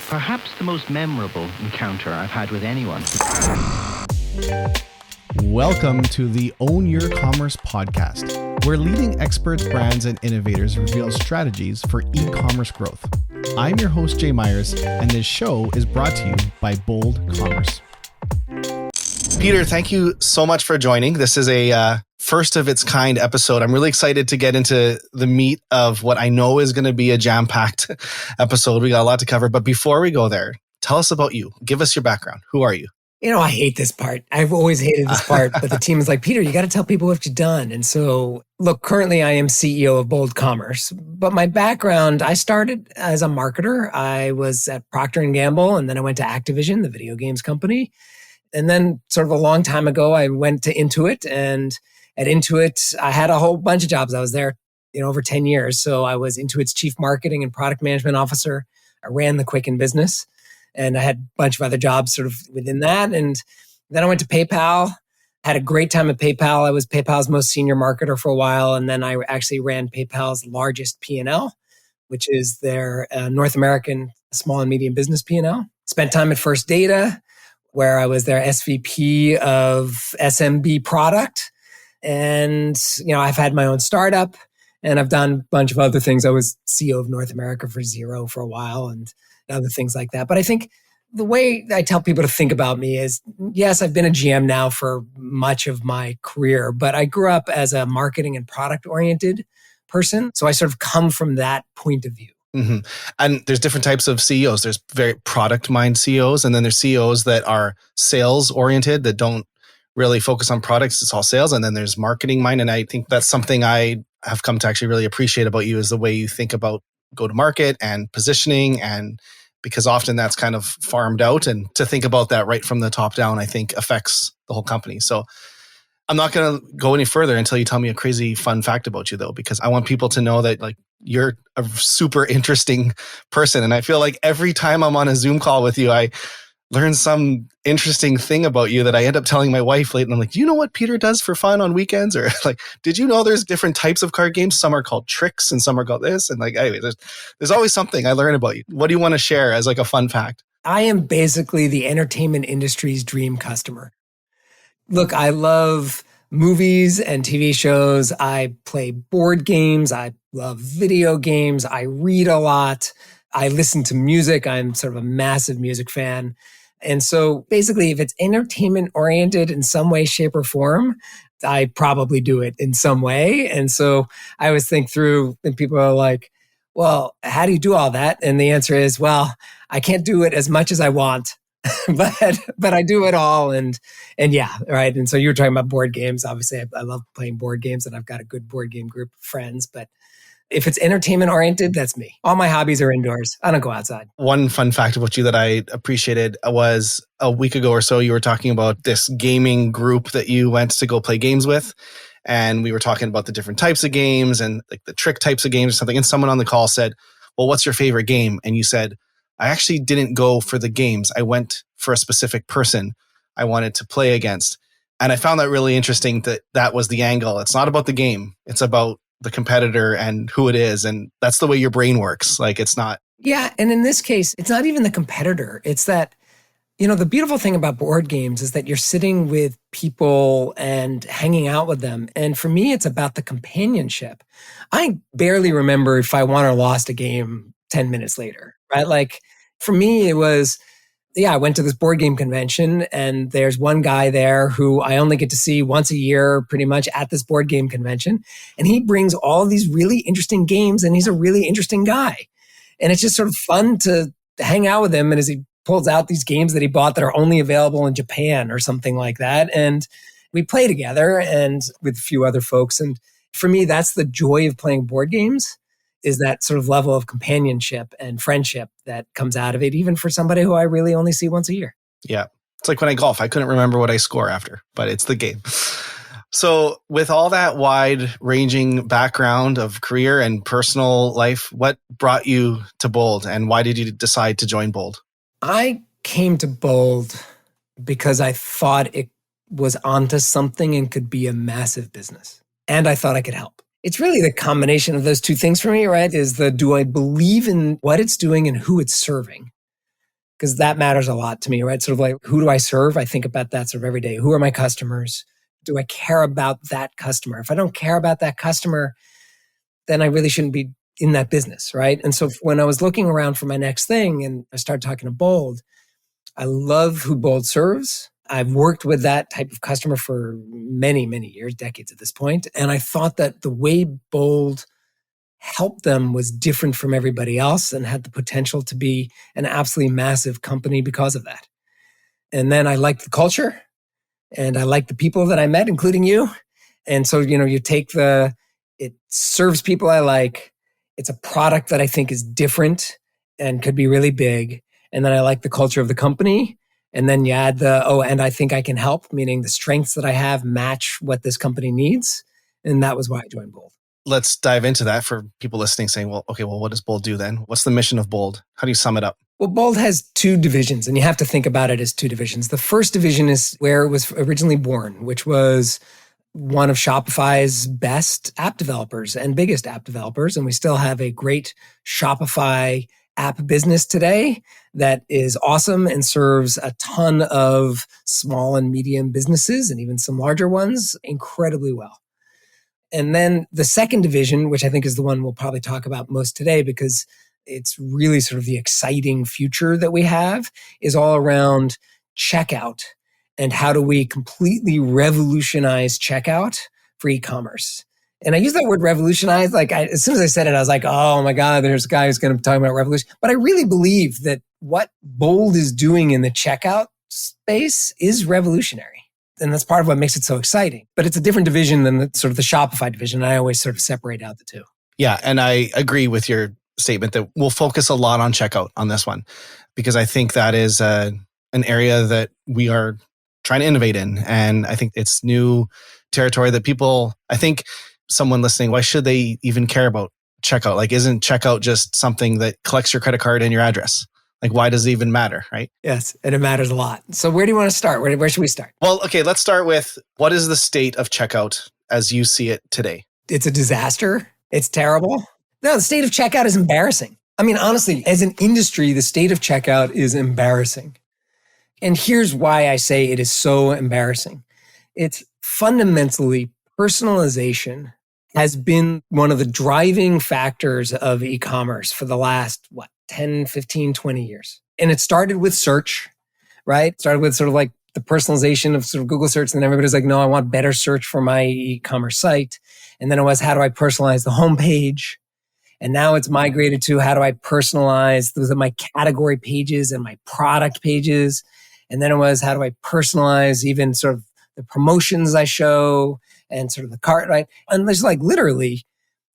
Perhaps the most memorable encounter I've had with anyone. Welcome to the Own Your Commerce podcast, where leading experts, brands, and innovators reveal strategies for e-commerce growth. I'm your host, Jay Myers, and this show is brought to you by Bold Commerce. Peter, thank you so much for joining. This is a first of its kind episode. I'm really excited to get into the meat of what I know is going to be a jam-packed episode. We got a lot to cover, but before we go there, tell us about you. Give us your background. Who are you? You know, I hate this part. I've always hated this part, but the team is like, Peter, you got to tell people what you've done. And so, look, currently I am CEO of Bold Commerce, but my background, I started as a marketer. I was at Procter & Gamble, and then I went to Activision, the video games company. And then sort of a long time ago, I went to Intuit, and at Intuit, I had a whole bunch of jobs. I was there, over 10 years. So I was Intuit's chief marketing and product management officer. I ran the Quicken business, and I had a bunch of other jobs sort of within that. And then I went to PayPal, had a great time at PayPal. I was PayPal's most senior marketer for a while. And then I actually ran PayPal's largest P&L, which is their North American small and medium business P&L. Spent time at First Data, where I was their SVP of SMB product. And, I've had my own startup, and I've done a bunch of other things. I was CEO of North America for Xero for a while and other things like that. But I think the way I tell people to think about me is, yes, I've been a GM now for much of my career, but I grew up as a marketing and product-oriented person. So I sort of come from that point of view. Mm-hmm. And there's different types of CEOs. There's very product mind CEOs, and then there's CEOs that are sales oriented that don't really focus on products. It's all sales. And then there's marketing mind. And I think that's something I have come to actually really appreciate about you, is the way you think about go to market and positioning, and because often that's kind of farmed out, and to think about that right from the top down, I think affects the whole company. So I'm not going to go any further until you tell me a crazy fun fact about you, though, because I want people to know that you're a super interesting person. And I feel like every time I'm on a Zoom call with you, I learn some interesting thing about you that I end up telling my wife late. And I'm like, do you know what Peter does for fun on weekends? Or did you know there's different types of card games? Some are called tricks and some are called this. And anyway, there's always something I learn about you. What do you want to share as a fun fact? I am basically the entertainment industry's dream customer. Look, I love movies and TV shows. I play board games. I love video games. I read a lot. I listen to music. I'm sort of a massive music fan. And so basically, if it's entertainment oriented in some way, shape, or form, I probably do it in some way. And so I always think through, and people are like, well, how do you do all that? And the answer is, well, I can't do it as much as I want. but I do it all. And yeah, right. And so you were talking about board games. Obviously, I love playing board games, and I've got a good board game group of friends. But if it's entertainment oriented, that's me. All my hobbies are indoors. I don't go outside. One fun fact about you that I appreciated was a week ago or so, you were talking about this gaming group that you went to go play games with. And we were talking about the different types of games and the trick types of games or something. And someone on the call said, well, what's your favorite game? And you said, I actually didn't go for the games. I went for a specific person I wanted to play against. And I found that really interesting, that was the angle. It's not about the game. It's about the competitor and who it is. And that's the way your brain works. It's not. Yeah. And in this case, it's not even the competitor. It's that, the beautiful thing about board games is that you're sitting with people and hanging out with them. And for me, it's about the companionship. I barely remember if I won or lost a game 10 minutes later, right? For me, it was, I went to this board game convention, and there's one guy there who I only get to see once a year pretty much at this board game convention. And he brings all these really interesting games, and he's a really interesting guy. And it's just sort of fun to hang out with him. And as he pulls out these games that he bought that are only available in Japan or something like that. And we play together and with a few other folks. And for me, that's the joy of playing board games, is that sort of level of companionship and friendship that comes out of it, even for somebody who I really only see once a year. Yeah. It's like when I golf, I couldn't remember what I score after, but it's the game. So with all that wide ranging background of career and personal life, what brought you to Bold, and why did you decide to join Bold? I came to Bold because I thought it was onto something and could be a massive business. And I thought I could help. It's really the combination of those two things for me, right? Do I believe in what it's doing and who it's serving? because that matters a lot to me, right? Sort of like, who do I serve? I think about that sort of every day. Who are my customers? Do I care about that customer? If I don't care about that customer, then I really shouldn't be in that business, right? And so when I was looking around for my next thing and I started talking to Bold, I love who Bold serves. I've worked with that type of customer for many, many years, decades at this point. And I thought that the way Bold helped them was different from everybody else and had the potential to be an absolutely massive company because of that. And then I liked the culture and I liked the people that I met, including you. And so, you take it serves people I like. It's a product that I think is different and could be really big. And then I like the culture of the company. And then you add and I think I can help, meaning the strengths that I have match what this company needs. And that was why I joined Bold. Let's dive into that for people listening saying, well, what does Bold do then? What's the mission of Bold? How do you sum it up? Well, Bold has two divisions, and you have to think about it as two divisions. The first division is where it was originally born, which was one of Shopify's best app developers and biggest app developers. And we still have a great Shopify app business today that is awesome and serves a ton of small and medium businesses and even some larger ones incredibly well. And then the second division, which I think is the one we'll probably talk about most today because it's really sort of the exciting future that we have, is all around checkout and how do we completely revolutionize checkout for e-commerce. And I use that word revolutionize, as soon as I said it, I was like, oh my God, there's a guy who's going to talk about revolution. But I really believe that what Bold is doing in the checkout space is revolutionary. And that's part of what makes it so exciting. But it's a different division than the Shopify division. I always sort of separate out the two. Yeah, and I agree with your statement that we'll focus a lot on checkout on this one, because I think that is an area that we are trying to innovate in. And I think it's new territory that I think someone listening, why should they even care about checkout? Isn't checkout just something that collects your credit card and your address? Why does it even matter, right? Yes, and it matters a lot. So where do you want to start? Where should we start? Well, okay, let's start with what is the state of checkout as you see it today? It's a disaster. It's terrible. No, the state of checkout is embarrassing. I mean, honestly, as an industry, the state of checkout is embarrassing. And here's why I say it is so embarrassing. It's fundamentally personalization has been one of the driving factors of e-commerce for the last, 10, 15, 20 years. And it started with search, right? It started with sort of like the personalization of sort of Google search. And then everybody's like, no, I want better search for my e-commerce site. And then it was, how do I personalize the homepage? And now it's migrated to, how do I personalize my category pages and my product pages? And then it was, how do I personalize even sort of the promotions I show and sort of the cart, right? And there's literally,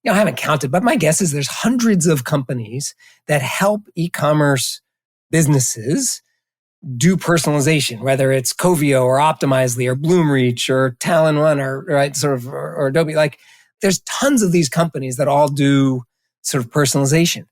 I haven't counted, but my guess is there's hundreds of companies that help e-commerce businesses do personalization, whether it's Covio or Optimizely or Bloomreach or Talon One or Adobe. There's tons of these companies that all do sort of personalization.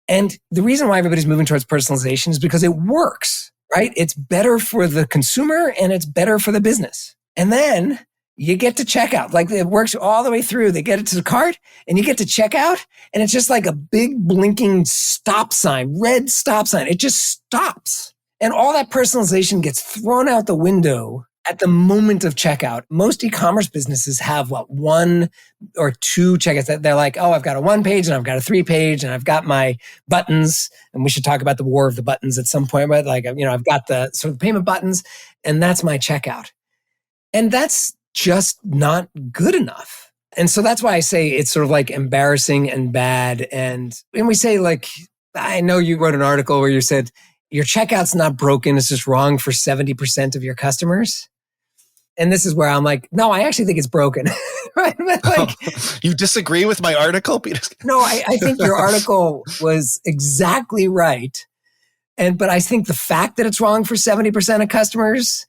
And the reason why everybody's moving towards personalization is because it works, right? It's better for the consumer and it's better for the business. And then you get to checkout. It works all the way through. They get it to the cart and you get to checkout and it's just like a big blinking stop sign, red stop sign. It just stops. And all that personalization gets thrown out the window at the moment of checkout. Most e-commerce businesses have one or two checkouts. They're like, oh, I've got a 1 page and I've got a 3 page and I've got my buttons. And we should talk about the war of the buttons at some point. But I've got the sort of payment buttons and that's my checkout. And that's just not good enough. And so that's why I say it's sort of embarrassing and bad. And we say I know you wrote an article where you said your checkout's not broken. It's just wrong for 70% of your customers. And this is where I'm like, no, I actually think it's broken. Right? You disagree with my article, Peter? No, I think your article was exactly right. But I think the fact that it's wrong for 70% of customers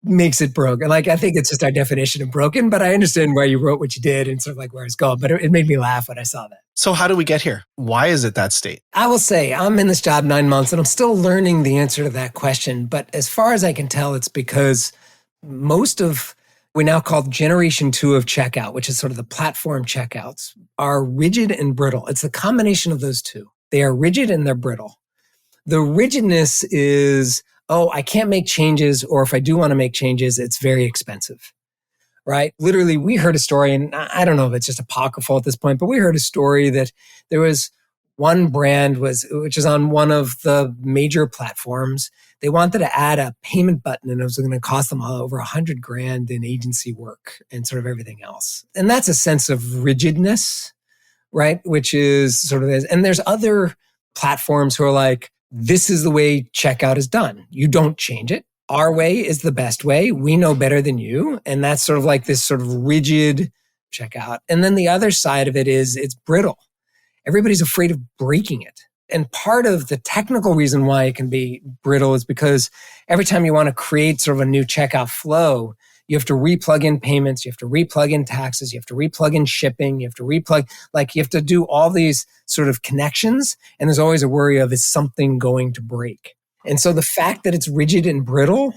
makes it broken. I think it's just our definition of broken, but I understand why you wrote what you did and sort of where it's going. But it made me laugh when I saw that. So how do we get here? Why is it that state? I will say I'm in this job 9 months and I'm still learning the answer to that question. But as far as I can tell, it's because most of we now call generation 2 of checkout, which is sort of the platform checkouts, are rigid and brittle. It's the combination of those two. They are rigid and they're brittle. The rigidness is, oh, I can't make changes, or if I do want to make changes, it's very expensive, right? Literally, we heard a story, and I don't know if it's just apocryphal at this point, but we heard a story that there was one brand which is on one of the major platforms. They wanted to add a payment button, and it was going to cost them over $100,000 in agency work and sort of everything else. And that's a sense of rigidness, right? Which is sort of, and there's other platforms who are like, this is the way checkout is done. You don't change it. Our way is the best way. We know better than you. And that's sort of like this sort of rigid checkout. And then the other side of it is it's brittle. Everybody's afraid of breaking it. And part of the technical reason why it can be brittle is because every time you want to create sort of a new checkout flow, you have to replug in payments, you have to replug in taxes, you have to replug in shipping, you have to do all these sort of connections. And there's always a worry of, is something going to break? And so the fact that it's rigid and brittle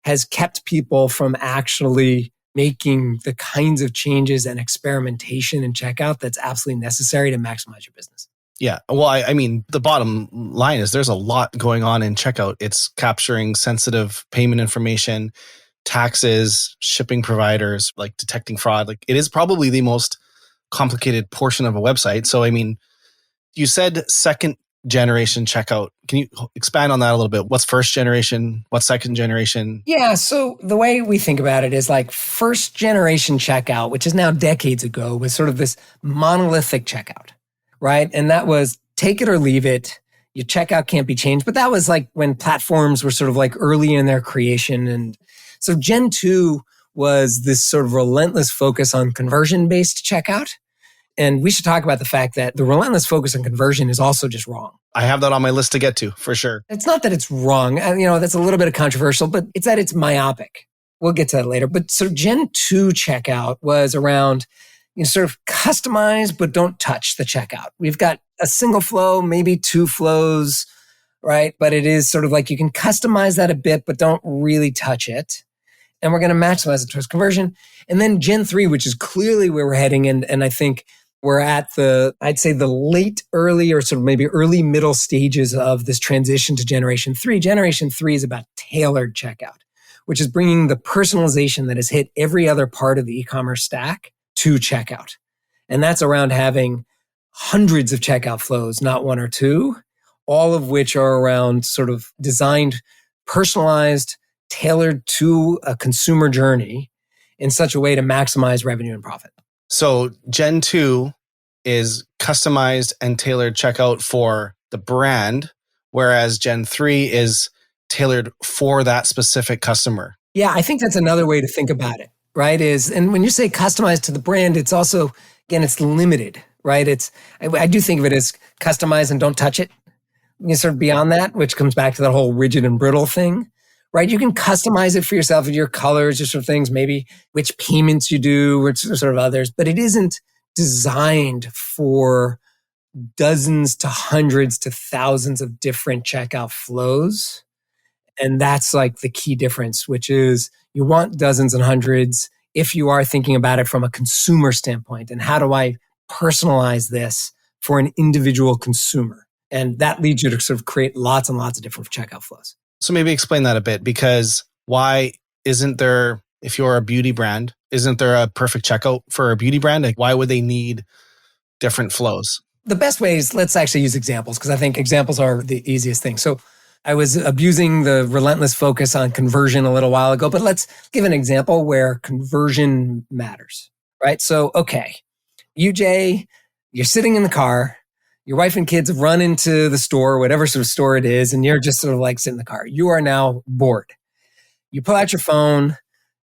has kept people from actually making the kinds of changes and experimentation in checkout that's absolutely necessary to maximize your business. Yeah. Well, I mean, the bottom line is there's a lot going on in checkout. It's capturing sensitive payment information, taxes, shipping providers, like detecting fraud. Like, it is probably the most complicated portion of a website. So, I mean, you said second generation checkout. Can you expand on that a little bit? What's first generation? What's second generation? Yeah. So the way we think about it is like first generation checkout, which is now decades ago, was sort of this monolithic checkout, right? And that was take it or leave it. Your checkout can't be changed. But that was like when platforms were sort of like early in their creation. And so Gen 2 was this sort of relentless focus on conversion-based checkout. And we should talk about the fact that the relentless focus on conversion is also just wrong. I have that on my list to get to, for sure. It's not that it's wrong. That's a little bit of controversial, but it's that it's myopic. We'll get to that later. But so Gen 2 checkout was around, sort of customize, but don't touch the checkout. We've got a single flow, maybe two flows, right? But it is sort of like you can customize that a bit, but don't really touch it. And we're going to maximize it towards conversion. And then Gen 3, which is clearly where we're heading. And I think we're at I'd say the late, early, or sort of maybe early middle stages of this transition to Generation 3. Generation 3 is about tailored checkout, which is bringing the personalization that has hit every other part of the e-commerce stack to checkout. And that's around having hundreds of checkout flows, not one or two, all of which are around sort of designed, personalized, tailored to a consumer journey in such a way to maximize revenue and profit. So Gen 2 is customized and tailored checkout for the brand, whereas Gen 3 is tailored for that specific customer. Yeah, I think that's another way to think about it, right? And when you say customized to the brand, it's also, again, it's limited, right? I do think of it as customized and don't touch it. Sort of beyond that, which comes back to that whole rigid and brittle thing. Right? You can customize it for yourself with your colors, just sort of things, maybe which payments you do, which sort of others, but it isn't designed for dozens to hundreds to thousands of different checkout flows. And that's like the key difference, which is you want dozens and hundreds if you are thinking about it from a consumer standpoint. And how do I personalize this for an individual consumer? And that leads you to sort of create lots and lots of different checkout flows. So maybe explain that a bit, because why isn't there, if you're a beauty brand, isn't there a perfect checkout for a beauty brand? Like, why would they need different flows? The best way is, let's actually use examples, because I think examples are the easiest thing. So I was abusing the relentless focus on conversion a little while ago, but let's give an example where conversion matters, right? So, okay, you, Jay, you're sitting in the car. Your wife and kids have run into the store, whatever sort of store it is, and you're just sort of like sitting in the car. You are now bored. You pull out your phone,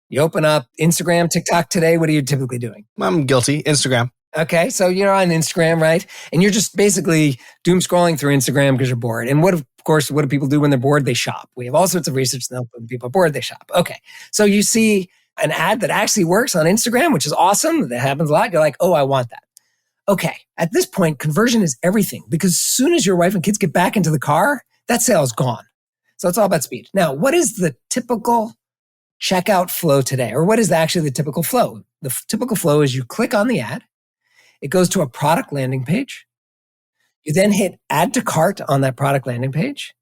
you open up Instagram, TikTok today. What are you typically doing? I'm guilty. Instagram. Okay, so you're on Instagram, right? And you're just basically doom scrolling through Instagram because you're bored. And what do people do when they're bored? They shop. We have all sorts of research that when people are bored, they shop. Okay, so you see an ad that actually works on Instagram, which is awesome. That happens a lot. You're like, oh, I want that. Okay, at this point, conversion is everything, because as soon as your wife and kids get back into the car, that sale is gone. So it's all about speed. Now, what is the typical checkout flow today? Or what is actually the typical flow? The typical flow is you click on the ad, it goes to a product landing page. You then hit add to cart on that product landing page.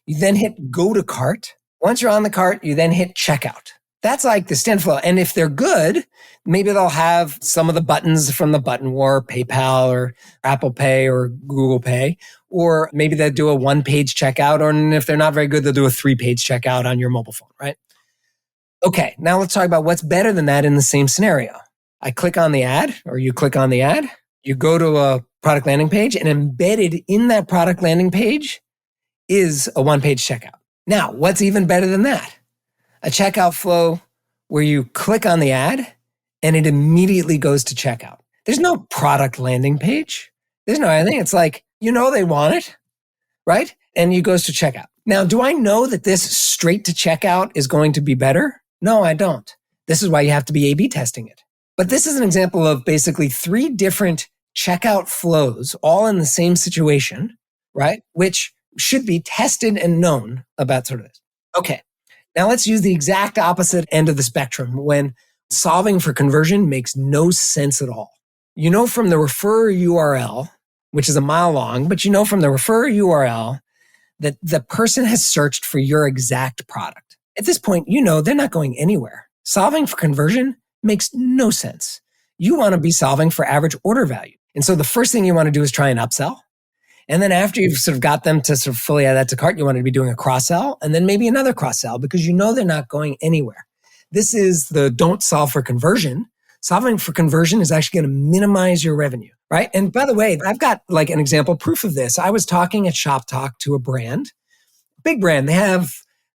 You then hit go to cart. Once you're on the cart, you then hit checkout. That's like the stand flow. And if they're good, maybe they'll have some of the buttons from the button war, PayPal or Apple Pay or Google Pay, or maybe they'll do a one-page checkout. Or if they're not very good, they'll do a 3-page checkout on your mobile phone, right? Okay, now let's talk about what's better than that in the same scenario. I click on the ad, or you click on the ad, you go to a product landing page, and embedded in that product landing page is a one-page checkout. Now, what's even better than that? A checkout flow where you click on the ad and it immediately goes to checkout. There's no product landing page. There's no anything. It's like, they want it, right? And it goes to checkout. Now, do I know that this straight to checkout is going to be better? No, I don't. This is why you have to be A/B testing it. But this is an example of basically 3 different checkout flows, all in the same situation, right? Which should be tested and known about sort of this. Okay. Now let's use the exact opposite end of the spectrum when solving for conversion makes no sense at all. You know from the refer URL, which is a mile long, but you know from the refer URL that the person has searched for your exact product. At this point, they're not going anywhere. Solving for conversion makes no sense. You want to be solving for average order value. And so the first thing you want to do is try and upsell. And then after you've sort of got them to sort of fully add that to cart, you want to be doing a cross-sell and then maybe another cross-sell because they're not going anywhere. This is the don't solve for conversion. Solving for conversion is actually going to minimize your revenue, right? And by the way, I've got like an example proof of this. I was talking at Shop Talk to a brand, big brand. They have,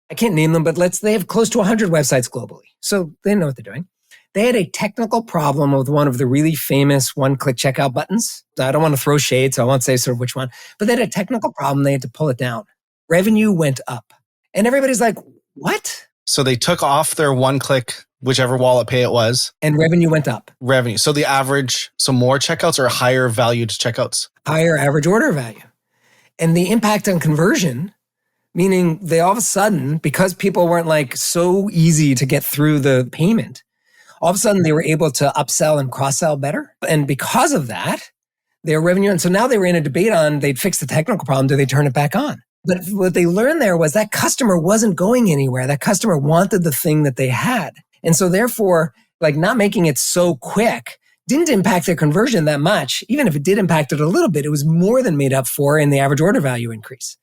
I can't name them, but they have close to 100 websites globally. So they know what they're doing. They had a technical problem with one of the really famous one-click checkout buttons. I don't want to throw shade, so I won't say sort of which one, but they had a technical problem. They had to pull it down. Revenue went up. And everybody's like, what? So they took off their one-click, whichever wallet pay it was. And revenue went up. Revenue. So the average, more checkouts or higher valued checkouts? Higher average order value. And the impact on conversion, meaning they all of a sudden, because people weren't like so easy to get through the payment, all of a sudden they were able to upsell and cross-sell better. And because of that, their revenue, and so now they were in a debate on they'd fix the technical problem, do they turn it back on? But what they learned there was that customer wasn't going anywhere. That customer wanted the thing that they had. And so therefore, like not making it so quick didn't impact their conversion that much. Even if it did impact it a little bit, it was more than made up for in the average order value increase.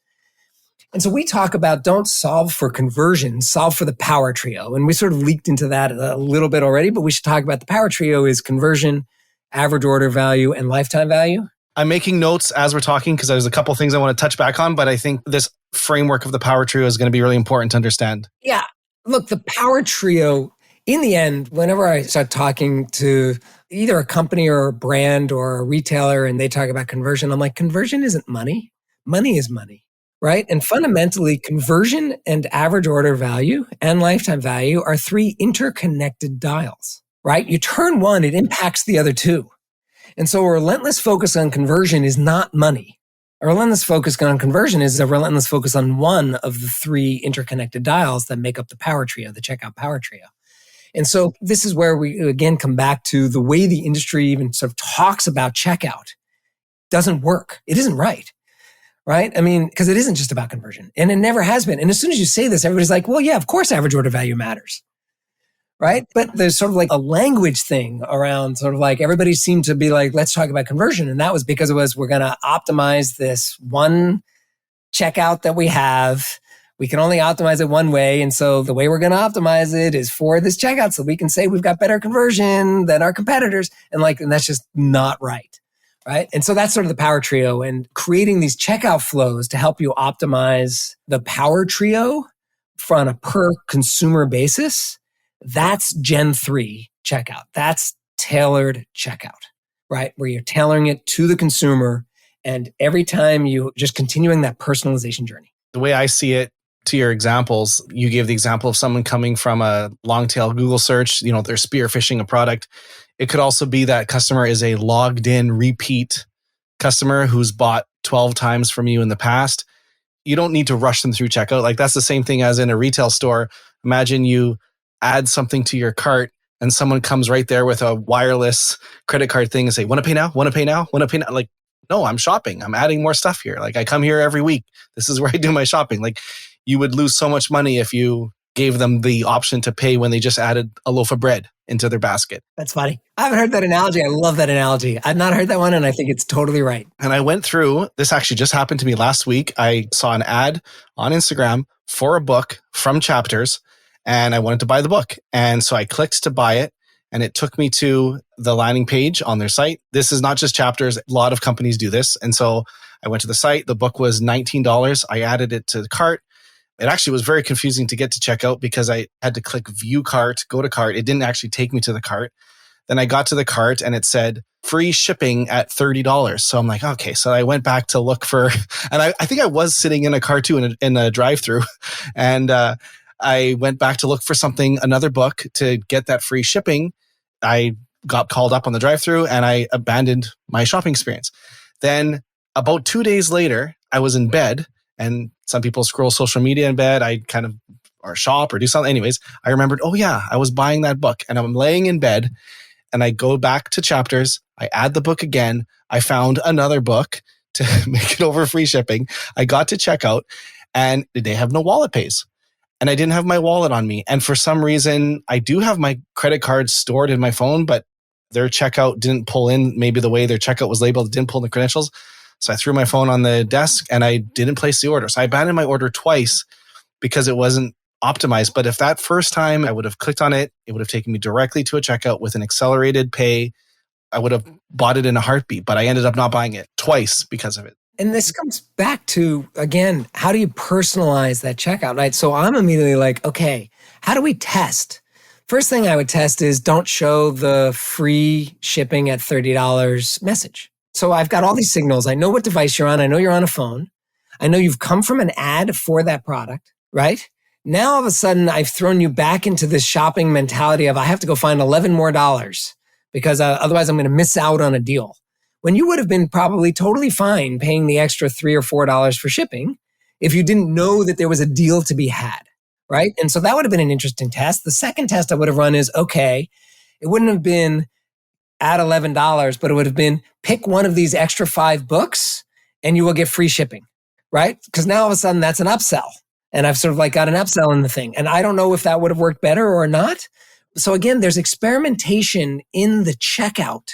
And so we talk about don't solve for conversion, solve for the power trio. And we sort of leaked into that a little bit already, but we should talk about the power trio is conversion, average order value, and lifetime value. I'm making notes as we're talking because there's a couple things I want to touch back on, but I think this framework of the power trio is going to be really important to understand. Yeah. Look, the power trio, in the end, whenever I start talking to either a company or a brand or a retailer and they talk about conversion, I'm like, conversion isn't money. Money is money. Right? And fundamentally, conversion and average order value and lifetime value are 3 interconnected dials, right? You turn one, it impacts the other 2. And so a relentless focus on conversion is not money. A relentless focus on conversion is a relentless focus on one of the 3 interconnected dials that make up the power trio, the checkout power trio. And so this is where we again come back to the way the industry even sort of talks about checkout doesn't work. It isn't right. Right? I mean, because it isn't just about conversion and it never has been. And as soon as you say this, everybody's like, well, yeah, of course, average order value matters. Right? But there's sort of like a language thing around sort of like everybody seemed to be like, let's talk about conversion. And that was because we're going to optimize this one checkout that we have. We can only optimize it one way. And so the way we're going to optimize it is for this checkout so we can say we've got better conversion than our competitors. And that's just not right. Right? And so that's sort of the power trio and creating these checkout flows to help you optimize the power trio on a per consumer basis. That's Gen 3 checkout. That's tailored checkout, right? Where you're tailoring it to the consumer and every time you just continuing that personalization journey. The way I see it, to your examples, you gave the example of someone coming from a long tail Google search, they're spearfishing a product. It could also be that customer is a logged in repeat customer who's bought 12 times from you in the past. You don't need to rush them through checkout. Like that's the same thing as in a retail store. Imagine you add something to your cart and someone comes right there with a wireless credit card thing and say, want to pay now? Want to pay now? Want to pay now? Like no, I'm shopping. I'm adding more stuff here. Like I come here every week. This is where I do my shopping. Like you would lose so much money if you gave them the option to pay when they just added a loaf of bread into their basket. That's funny. I haven't heard that analogy. I love that analogy. I've not heard that one, and I think it's totally right. And I went through, this actually just happened to me last week. I saw an ad on Instagram for a book from Chapters, and I wanted to buy the book. And so I clicked to buy it, and it took me to the landing page on their site. This is not just Chapters. A lot of companies do this. And so I went to the site. The book was $19. I added it to the cart. It actually was very confusing to get to checkout because I had to click view cart, go to cart. It didn't actually take me to the cart. Then I got to the cart and it said free shipping at $30. So I'm like, okay. So I went back to look for, and I think I was sitting in a car too in a drive-through. And I went back to look for another book to get that free shipping. I got called up on the drive-through and I abandoned my shopping experience. Then about 2 days later, I was in bed. And some people scroll social media in bed. I kind of, or shop or do something. Anyways, I remembered, oh yeah, I was buying that book and I'm laying in bed and I go back to Chapters. I add the book again. I found another book to make it over free shipping. I got to checkout and they have no wallet pays. And I didn't have my wallet on me. And for some reason, I do have my credit card stored in my phone, but their checkout didn't pull in. Maybe the way their checkout was labeled, it didn't pull in the credentials. So I threw my phone on the desk and I didn't place the order. So I abandoned my order twice because it wasn't optimized. But if that first time I would have clicked on it, it would have taken me directly to a checkout with an accelerated pay. I would have bought it in a heartbeat, but I ended up not buying it twice because of it. And this comes back to, again, how do you personalize that checkout, right? So I'm immediately like, okay, how do we test? First thing I would test is don't show the free shipping at $30 message. So I've got all these signals. I know what device you're on. I know you're on a phone. I know you've come from an ad for that product, right? Now, all of a sudden, I've thrown you back into this shopping mentality of I have to go find $11 more because otherwise I'm going to miss out on a deal. When you would have been probably totally fine paying the extra $3 or $4 for shipping if you didn't know that there was a deal to be had, right? And so that would have been an interesting test. The second test I would have run is, okay, it wouldn't have been at $11, but it would have been pick one of these extra 5 books and you will get free shipping, right? Because now all of a sudden that's an upsell. And I've sort of like got an upsell in the thing. And I don't know if that would have worked better or not. So again, there's experimentation in the checkout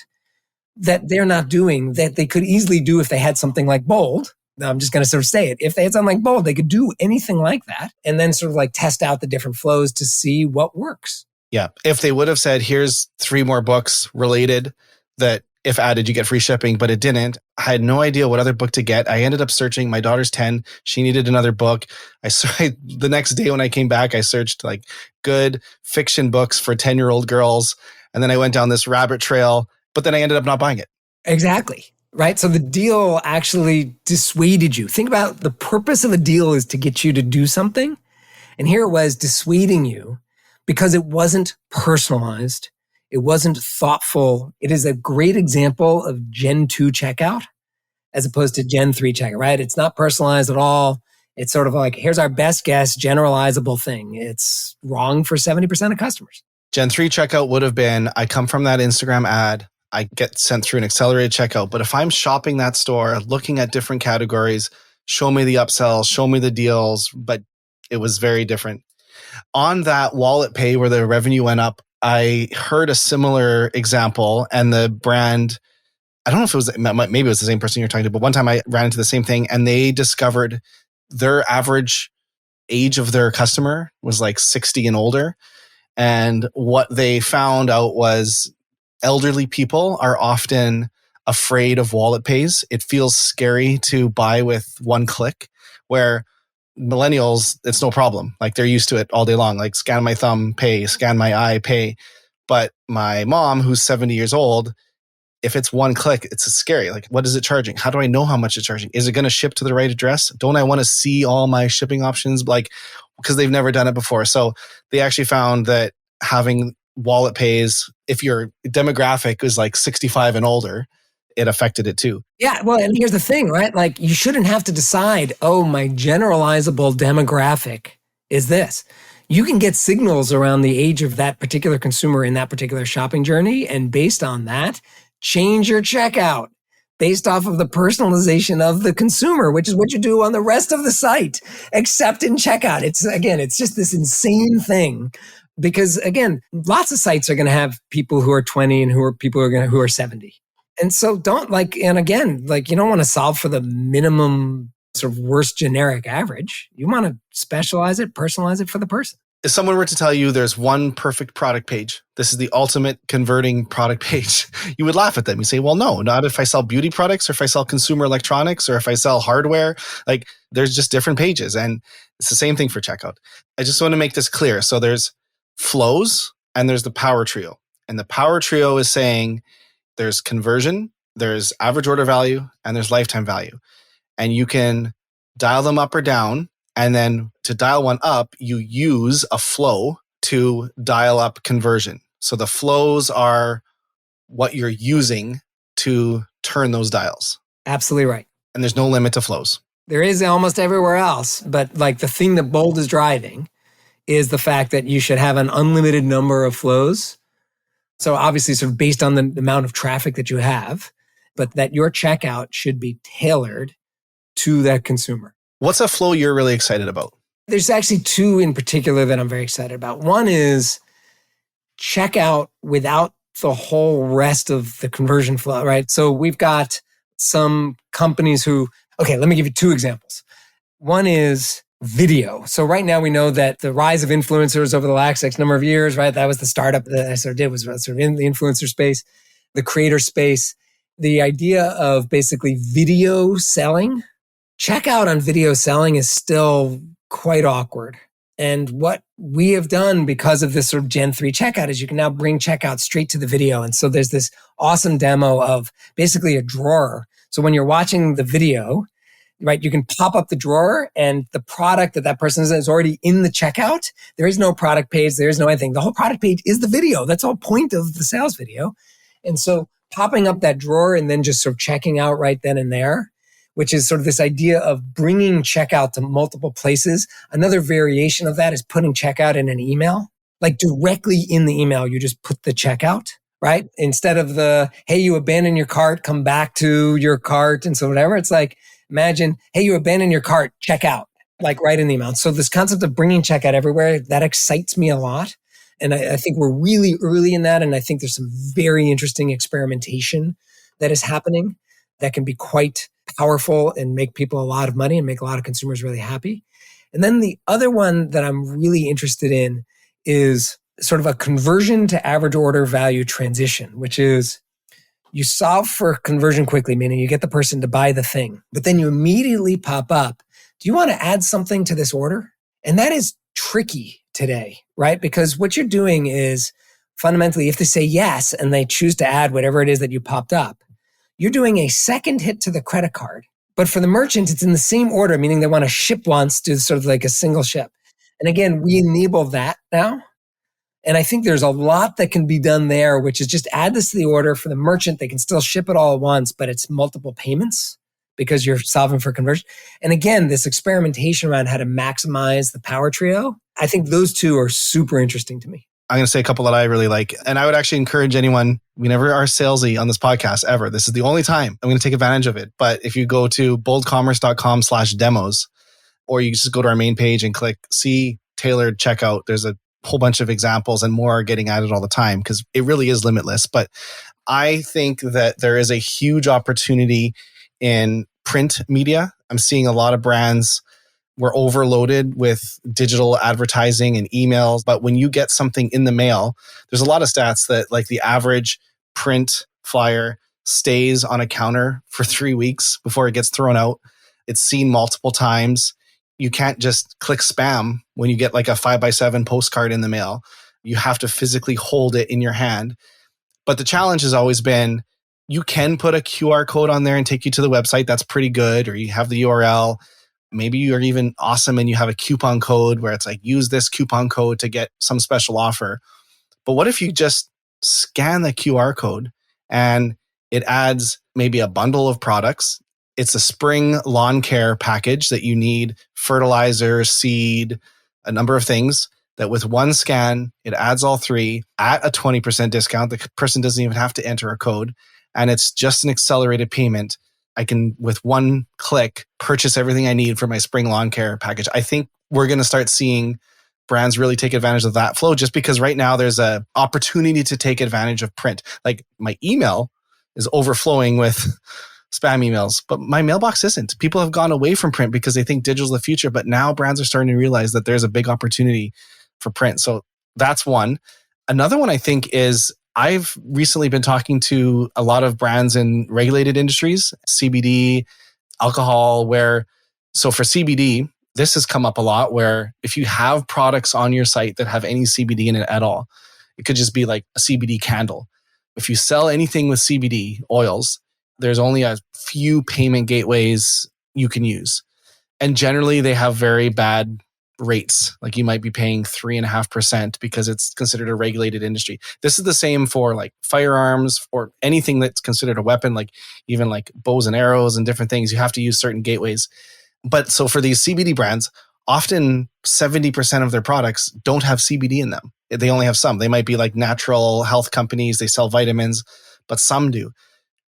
that they're not doing that they could easily do if they had something like Bold. Now, I'm just going to sort of say it. If they had something like Bold, they could do anything like that and then sort of like test out the different flows to see what works. Yeah. If they would have said, here's 3 more books related that if added, you get free shipping, but it didn't. I had no idea what other book to get. I ended up searching. My daughter's 10. She needed another book. The next day when I came back, I searched like good fiction books for 10-year-old girls. And then I went down this rabbit trail, but then I ended up not buying it. Exactly. Right. So the deal actually dissuaded you. Think about the purpose of a deal is to get you to do something. And here it was dissuading you because it wasn't personalized. It wasn't thoughtful. It is a great example of Gen 2 checkout as opposed to Gen 3 checkout, right? It's not personalized at all. It's sort of like, here's our best guess, generalizable thing. It's wrong for 70% of customers. Gen 3 checkout would have been, I come from that Instagram ad, I get sent through an accelerated checkout. But if I'm shopping that store, looking at different categories, show me the upsells, show me the deals, but it was very different. On that wallet pay where the revenue went up, I heard a similar example and the brand, I don't know if it was, maybe it was the same person you're talking to, but one time I ran into the same thing and they discovered their average age of their customer was like 60 and older. And what they found out was elderly people are often afraid of wallet pays. It feels scary to buy with one click, where millennials, it's no problem. Like they're used to it all day long. Like scan my thumb, pay, scan my eye, pay. But my mom, who's 70 years old, if it's one click, it's scary. Like, what is it charging? How do I know how much it's charging? Is it going to ship to the right address? Don't I want to see all my shipping options? Like, because they've never done it before. So they actually found that having wallet pays, if your demographic is like 65 and older, it affected it too. Yeah, well, and here's the thing, right? Like you shouldn't have to decide, oh, my generalizable demographic is this. You can get signals around the age of that particular consumer in that particular shopping journey. And based on that, change your checkout based off of the personalization of the consumer, which is what you do on the rest of the site, except in checkout. It's just this insane thing. Because again, lots of sites are going to have people who are 20 and who are 70. And so you don't want to solve for the minimum sort of worst generic average. You want to specialize it, personalize it for the person. If someone were to tell you there's one perfect product page, this is the ultimate converting product page, you would laugh at them. You say, well, no, not if I sell beauty products or if I sell consumer electronics or if I sell hardware. Like there's just different pages. And it's the same thing for checkout. I just want to make this clear. So there's flows and there's the power trio. And the power trio is saying there's conversion, there's average order value, and there's lifetime value. And you can dial them up or down. And then to dial one up, you use a flow to dial up conversion. So the flows are what you're using to turn those dials. Absolutely right. And there's no limit to flows. There is almost everywhere else. But like the thing that Bold is driving is the fact that you should have an unlimited number of flows. So obviously sort of based on the amount of traffic that you have, but that your checkout should be tailored to that consumer. What's a flow you're really excited about? There's actually two in particular that I'm very excited about. One is checkout without the whole rest of the conversion flow, right? So we've got some companies let me give you two examples. One is video. So right now we know that the rise of influencers over the last X number of years, right? That was the startup that I sort of did, was sort of in the influencer space, the creator space. The idea of basically video selling. Checkout on video selling is still quite awkward. And what we have done because of this sort of Gen 3 checkout is you can now bring checkout straight to the video. And so there's this awesome demo of basically a drawer. So when you're watching the video, right, you can pop up the drawer and the product that person is already in the checkout. There is no product page. There is no anything. The whole product page is the video. That's the whole point of the sales video. And so popping up that drawer and then just sort of checking out right then and there, which is sort of this idea of bringing checkout to multiple places. Another variation of that is putting checkout in an email. Like directly in the email, you just put the checkout, right? Instead of hey, you abandoned your cart, come back to your cart. And so whatever, it's like, imagine, hey, you abandoned your cart, check out, like right in the email. So this concept of bringing checkout everywhere, that excites me a lot. And I think we're really early in that. And I think there's some very interesting experimentation that is happening that can be quite powerful and make people a lot of money and make a lot of consumers really happy. And then the other one that I'm really interested in is sort of a conversion to average order value transition, which is you solve for conversion quickly, meaning you get the person to buy the thing, but then you immediately pop up, do you want to add something to this order? And that is tricky today, right? Because what you're doing is fundamentally, if they say yes and they choose to add whatever it is that you popped up, you're doing a second hit to the credit card. But for the merchant, it's in the same order, meaning they want to ship once, do sort of like a single ship. And again, we enable that now. And I think there's a lot that can be done there, which is just add this to the order for the merchant. They can still ship it all at once, but it's multiple payments because you're solving for conversion. And again, this experimentation around how to maximize the power trio, I think those two are super interesting to me. I'm going to say a couple that I really like. And I would actually encourage anyone, we never are salesy on this podcast ever. This is the only time I'm going to take advantage of it. But if you go to boldcommerce.com/demos, or you just go to our main page and click see tailored checkout, there's a whole bunch of examples and more are getting added all the time because it really is limitless. But I think that there is a huge opportunity in print media. I'm seeing a lot of brands were overloaded with digital advertising and emails. But when you get something in the mail, there's a lot of stats that like the average print flyer stays on a counter for 3 weeks before it gets thrown out. It's seen multiple times. You can't just click spam when you get like a 5x7 postcard in the mail. You have to physically hold it in your hand. But the challenge has always been, you can put a QR code on there and take you to the website. That's pretty good. Or you have the URL. Maybe you're even awesome and you have a coupon code where it's like, use this coupon code to get some special offer. But what if you just scan the QR code and it adds maybe a bundle of products? It's a spring lawn care package that you need, fertilizer, seed, a number of things that with one scan, it adds all three at a 20% discount. The person doesn't even have to enter a code. and it's just an accelerated payment. I can, with one click, purchase everything I need for my spring lawn care package. I think we're going to start seeing brands really take advantage of that flow, just because right now there's an opportunity to take advantage of print. Like my email is overflowing with spam emails, but my mailbox isn't. People have gone away from print because they think digital is the future, but now brands are starting to realize that there's a big opportunity for print. So that's one. Another one I think is I've recently been talking to a lot of brands in regulated industries, CBD, alcohol, so for CBD, this has come up a lot where if you have products on your site that have any CBD in it at all, it could just be like a CBD candle. If you sell anything with CBD oils, there's only a few payment gateways you can use. And generally they have very bad rates. Like you might be paying 3.5% because it's considered a regulated industry. This is the same for like firearms or anything that's considered a weapon, like even like bows and arrows and different things. You have to use certain gateways. But so for these CBD brands, often 70% of their products don't have CBD in them. They only have some. They might be like natural health companies. They sell vitamins, but some do.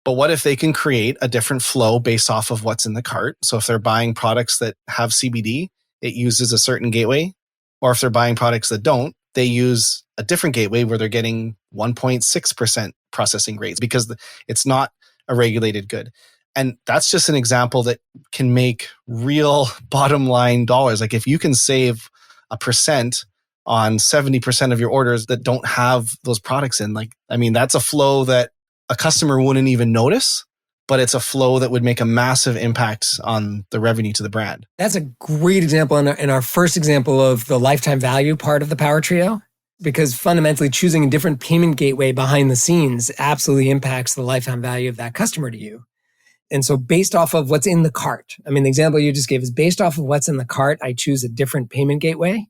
But what if they can create a different flow based off of what's in the cart? So if they're buying products that have CBD, it uses a certain gateway. Or if they're buying products that don't, they use a different gateway where they're getting 1.6% processing rates because it's not a regulated good. And that's just an example that can make real bottom line dollars. Like if you can save 1% on 70% of your orders that don't have those products in, that's a flow that a customer wouldn't even notice, but it's a flow that would make a massive impact on the revenue to the brand. That's a great example in our first example of the lifetime value part of the power trio, because fundamentally choosing a different payment gateway behind the scenes absolutely impacts the lifetime value of that customer to you. And so based off of what's in the cart, the example you just gave is based off of what's in the cart, I choose a different payment gateway,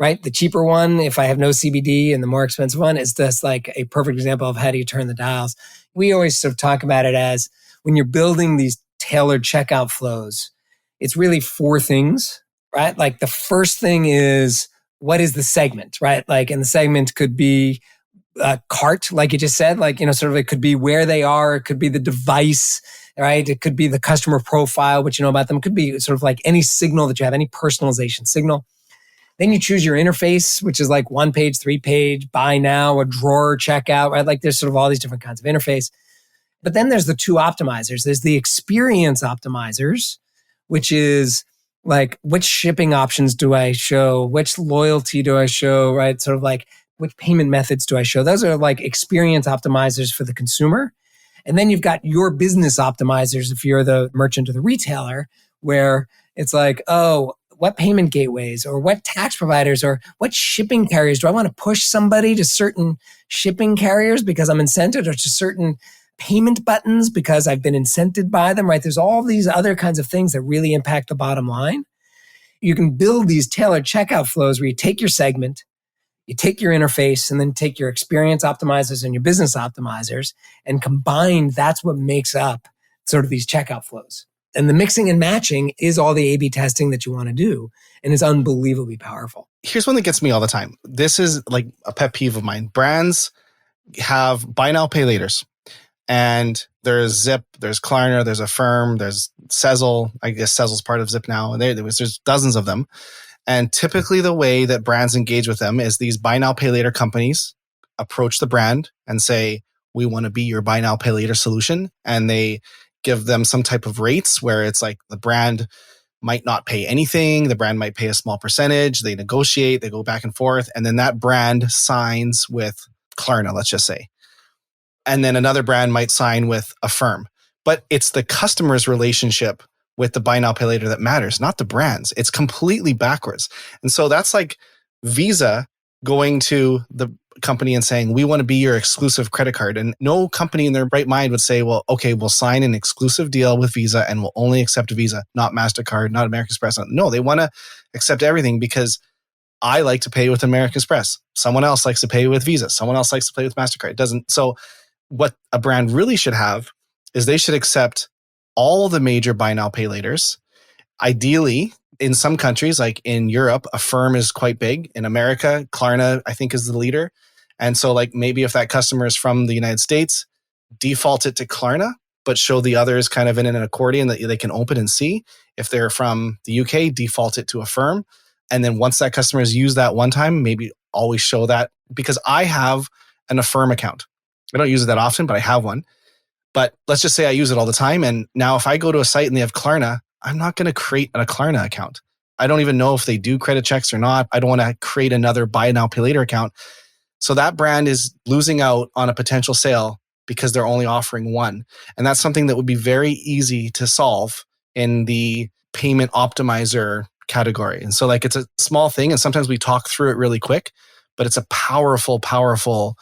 right? The cheaper one, if I have no CBD, and the more expensive one is just like a perfect example of how do you turn the dials. We always sort of talk about it as when you're building these tailored checkout flows, it's really 4 things, right? Like the first thing is, what is the segment, right? Like, and the segment could be a cart, like you just said, sort of it could be where they are, it could be the device, right? It could be the customer profile, what you know about them. It could be sort of like any signal that you have, any personalization signal. Then you choose your interface, which is like 1 page, 3 page, buy now, a drawer checkout, right? Like there's sort of all these different kinds of interface. But then there's the 2 optimizers. There's the experience optimizers, which is like, which shipping options do I show? Which loyalty do I show, right? Sort of like, which payment methods do I show? Those are like experience optimizers for the consumer. And then you've got your business optimizers if you're the merchant or the retailer, where it's like, oh, what payment gateways or what tax providers or what shipping carriers do I want to push somebody to certain shipping carriers because I'm incented, or to certain payment buttons because I've been incented by them, right? There's all these other kinds of things that really impact the bottom line. You can build these tailored checkout flows where you take your segment, you take your interface, and then take your experience optimizers and your business optimizers, and combined, that's what makes up sort of these checkout flows. And the mixing and matching is all the A/B testing that you want to do, and it's unbelievably powerful. Here's one that gets me all the time. This is like a pet peeve of mine. Brands have buy now, pay laters. And there's Zip, there's Klarna, there's Affirm, there's Sezzle. I guess Sezzle's part of Zip now. And there's dozens of them. And typically the way that brands engage with them is these buy now, pay later companies approach the brand and say, we want to be your buy now, pay later solution. And they give them some type of rates where it's like the brand might not pay anything. The brand might pay a small percentage. They negotiate, they go back and forth. And then that brand signs with Klarna, let's just say. And then another brand might sign with Affirm. But it's the customer's relationship with the buy now, pay later that matters, not the brands. It's completely backwards. And so that's like Visa going to the company and saying, we want to be your exclusive credit card. And no company in their right mind would say, well, okay, we'll sign an exclusive deal with Visa and we'll only accept Visa, not MasterCard, not American Express. No, they want to accept everything because I like to pay with American Express. Someone else likes to pay with Visa. Someone else likes to pay with MasterCard. It doesn't. So what a brand really should have is they should accept all the major buy now, pay laters. Ideally, in some countries, like in Europe, Affirm is quite big. In America, Klarna, I think, is the leader. And so like maybe if that customer is from the United States, default it to Klarna, but show the others kind of in an accordion that they can open and see. If they're from the UK, default it to Affirm. And then once that customer has used that one time, maybe always show that, because I have an Affirm account. I don't use it that often, but I have one. But let's just say I use it all the time. And now if I go to a site and they have Klarna, I'm not going to create a Klarna account. I don't even know if they do credit checks or not. I don't want to create another buy now, pay later account. So that brand is losing out on a potential sale because they're only offering one. And that's something that would be very easy to solve in the payment optimizer category. And so like it's a small thing, and sometimes we talk through it really quick, but it's a powerful, powerful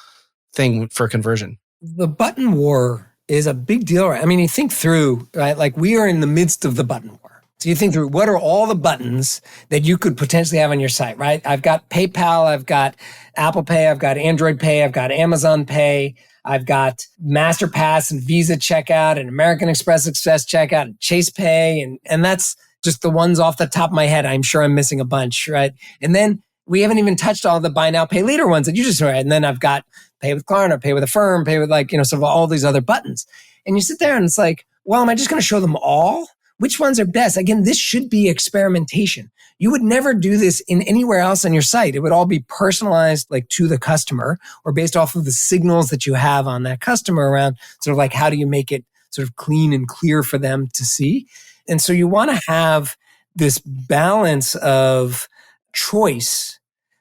thing for conversion. The button war is a big deal, right? I mean, you think through, right? Like we are in the midst of the button war. So you think through, what are all the buttons that you could potentially have on your site, right? I've got PayPal, I've got Apple Pay, I've got Android Pay, I've got Amazon Pay, I've got MasterPass and Visa checkout and American Express checkout and Chase Pay. And that's just the ones off the top of my head. I'm sure I'm missing a bunch, right? And then we haven't even touched all the buy now, pay later ones that you just read. And then I've got pay with Klarna, pay with Affirm, pay with sort of all these other buttons. And you sit there and it's like, well, am I just going to show them all? Which ones are best? Again, this should be experimentation. You would never do this in anywhere else on your site. It would all be personalized like to the customer or based off of the signals that you have on that customer around sort of like how do you make it sort of clean and clear for them to see. And so you want to have this balance of choice,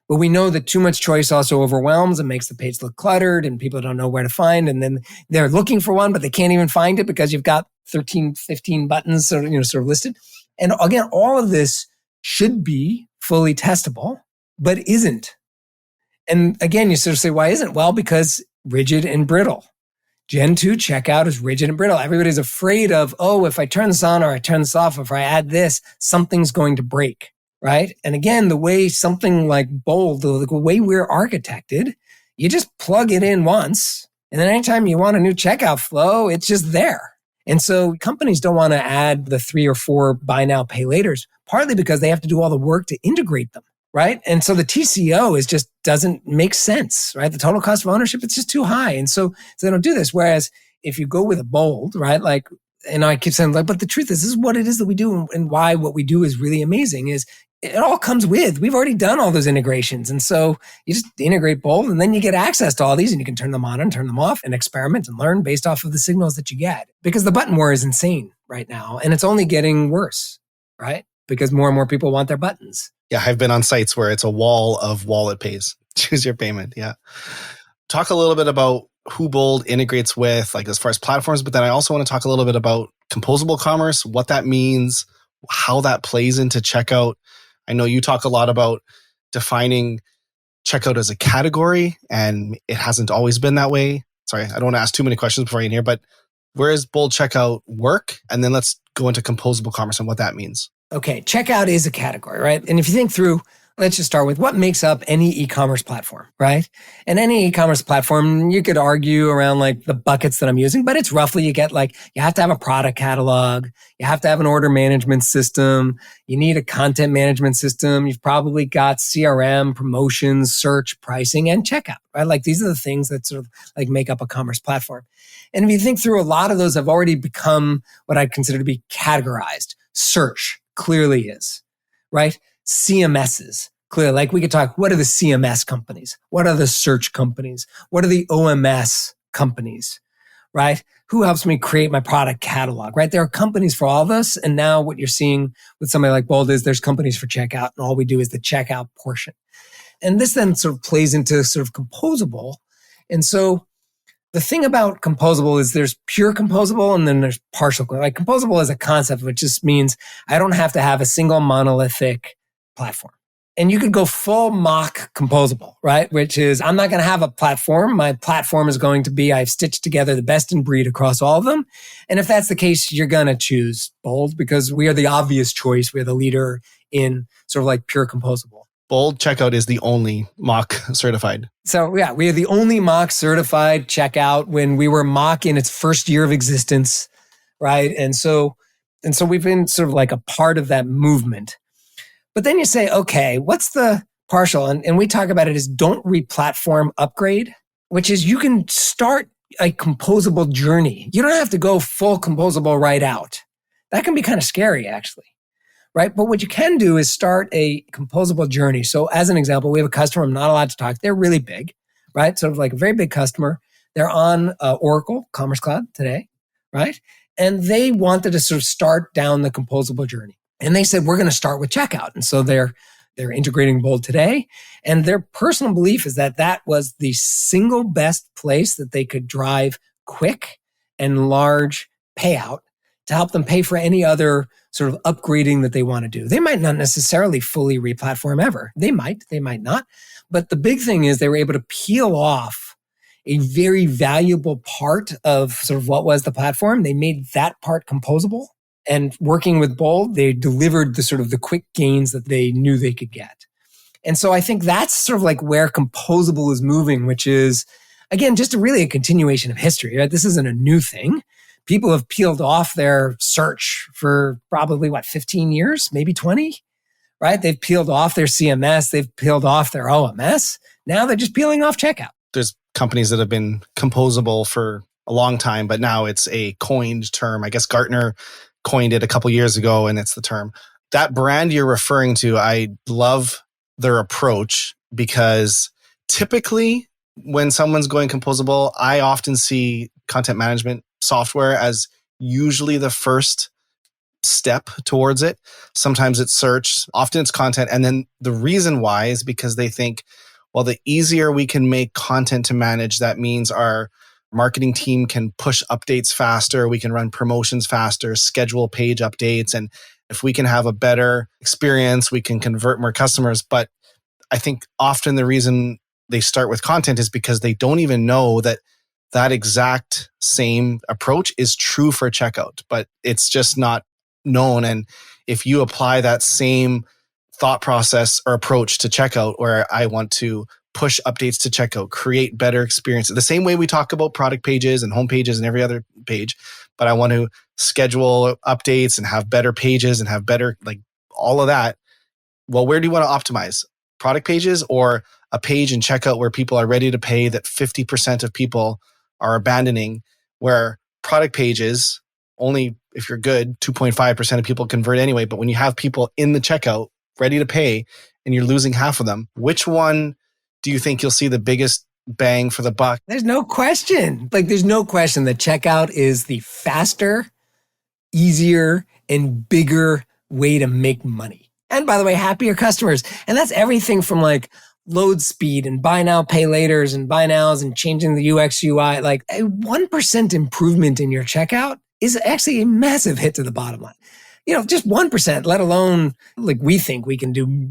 but we know that too much choice also overwhelms and makes the page look cluttered and people don't know where to find. And then they're looking for one, but they can't even find it because you've got 13, 15 buttons sort of listed. And again, all of this should be fully testable, but isn't. And again, you sort of say, why isn't? Well, because rigid and brittle. Gen 2 checkout is rigid and brittle. Everybody's afraid of, if I turn this on or I turn this off, if I add this, something's going to break, right? And again, the way something like Bold, the way we're architected, you just plug it in once, and then anytime you want a new checkout flow, it's just there. And so companies don't want to add the 3 or 4 buy now, pay laters, partly because they have to do all the work to integrate them, right? And so the TCO just doesn't make sense, right? The total cost of ownership, it's just too high. And so they don't do this. Whereas if you go with a Bold, right? Like, and I keep saying like, but the truth is, this is what it is that we do and why what we do is really amazing is it all comes with, we've already done all those integrations. And so you just integrate Bold and then you get access to all these and you can turn them on and turn them off and experiment and learn based off of the signals that you get. Because the button war is insane right now. And it's only getting worse, right? Because more and more people want their buttons. Yeah, I've been on sites where it's a wall of wallet pays. Choose your payment. Yeah. Talk a little bit about who Bold integrates with, like as far as platforms, but then I also want to talk a little bit about composable commerce, what that means, how that plays into checkout. I know you talk a lot about defining checkout as a category, and it hasn't always been that way. Sorry, I don't want to ask too many questions before I get here, but where does Bold checkout work? And then let's go into composable commerce and what that means. Okay, checkout is a category, right? And if you think through, let's just start with what makes up any e-commerce platform, right? And any e-commerce platform, you could argue around like the buckets that I'm using, but it's roughly you get like, you have to have a product catalog, you have to have an order management system, you need a content management system, you've probably got CRM, promotions, search, pricing, and checkout, right? Like these are the things that sort of like make up a commerce platform. And if you think through, a lot of those have already become what I'd consider to be categorized. Search clearly is, right? CMSs, clearly, like we could talk, what are the CMS companies? What are the search companies? What are the OMS companies, right? Who helps me create my product catalog, right? There are companies for all of us. And now what you're seeing with somebody like Bold is there's companies for checkout and all we do is the checkout portion. And this then sort of plays into sort of composable. And so the thing about composable is there's pure composable and then there's partial. Like composable is a concept, which just means I don't have to have a single monolithic platform. And you could go full mock composable, right? Which is I'm not going to have a platform. My platform is going to be I've stitched together the best in breed across all of them. And if that's the case, you're going to choose Bold because we are the obvious choice. We're the leader in sort of like pure composable. Bold checkout is the only mock certified. So yeah, we are the only mock certified checkout when we were mock in its first year of existence, right? And so we've been sort of like a part of that movement. But then you say, okay, what's the partial? And we talk about it as don't re-platform upgrade, which is you can start a composable journey. You don't have to go full composable right out. That can be kind of scary, actually, right? But what you can do is start a composable journey. So as an example, we have a customer, I'm not allowed to talk. They're really big, right? Sort of like a very big customer. They're on Oracle Commerce Cloud today, right? And they wanted to sort of start down the composable journey. And they said, we're going to start with checkout. And so they're integrating Bold today. And their personal belief is that that was the single best place that they could drive quick and large payout to help them pay for any other sort of upgrading that they want to do. They might not necessarily fully replatform ever. They might not. But the big thing is they were able to peel off a very valuable part of sort of what was the platform. They made that part composable. And working with Bold, they delivered the sort of the quick gains that they knew they could get. And so I think that's sort of like where composable is moving, which is, again, just really a continuation of history. Right? This isn't a new thing. People have peeled off their search for probably, 15 years, maybe 20, right? They've peeled off their CMS. They've peeled off their OMS. Now they're just peeling off checkout. There's companies that have been composable for a long time, but now it's a coined term. I guess Gartner coined it a couple years ago, and it's the term. That brand you're referring to, I love their approach because typically when someone's going composable, I often see content management software as usually the first step towards it. Sometimes it's search, often it's content. And then the reason why is because they think, well, the easier we can make content to manage, that means our marketing team can push updates faster. We can run promotions faster, schedule page updates. And if we can have a better experience, we can convert more customers. But I think often the reason they start with content is because they don't even know that that exact same approach is true for checkout, but it's just not known. And if you apply that same thought process or approach to checkout, where I want to push updates to checkout, create better experiences, the same way we talk about product pages and home pages and every other page, but I want to schedule updates and have better pages and have better, like all of that. Well, where do you want to optimize? Product pages or a page in checkout where people are ready to pay that 50% of people are abandoning, where product pages, only if you're good, 2.5% of people convert anyway. But when you have people in the checkout ready to pay and you're losing half of them, which one do you think you'll see the biggest bang for the buck? There's no question. There's no question that checkout is the faster, easier, and bigger way to make money. And by the way, happier customers. And that's everything from load speed and buy now, pay laters and buy nows and changing the UX UI. A 1% improvement in your checkout is actually a massive hit to the bottom line. Just 1%, let alone we think we can do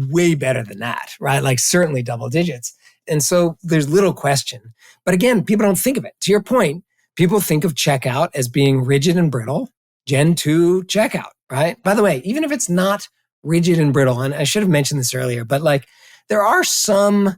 way better than that, right? Certainly double digits. And so there's little question. But again, people don't think of it. To your point, people think of checkout as being rigid and brittle, Gen 2 checkout, right? By the way, even if it's not rigid and brittle, and I should have mentioned this earlier, but there are some,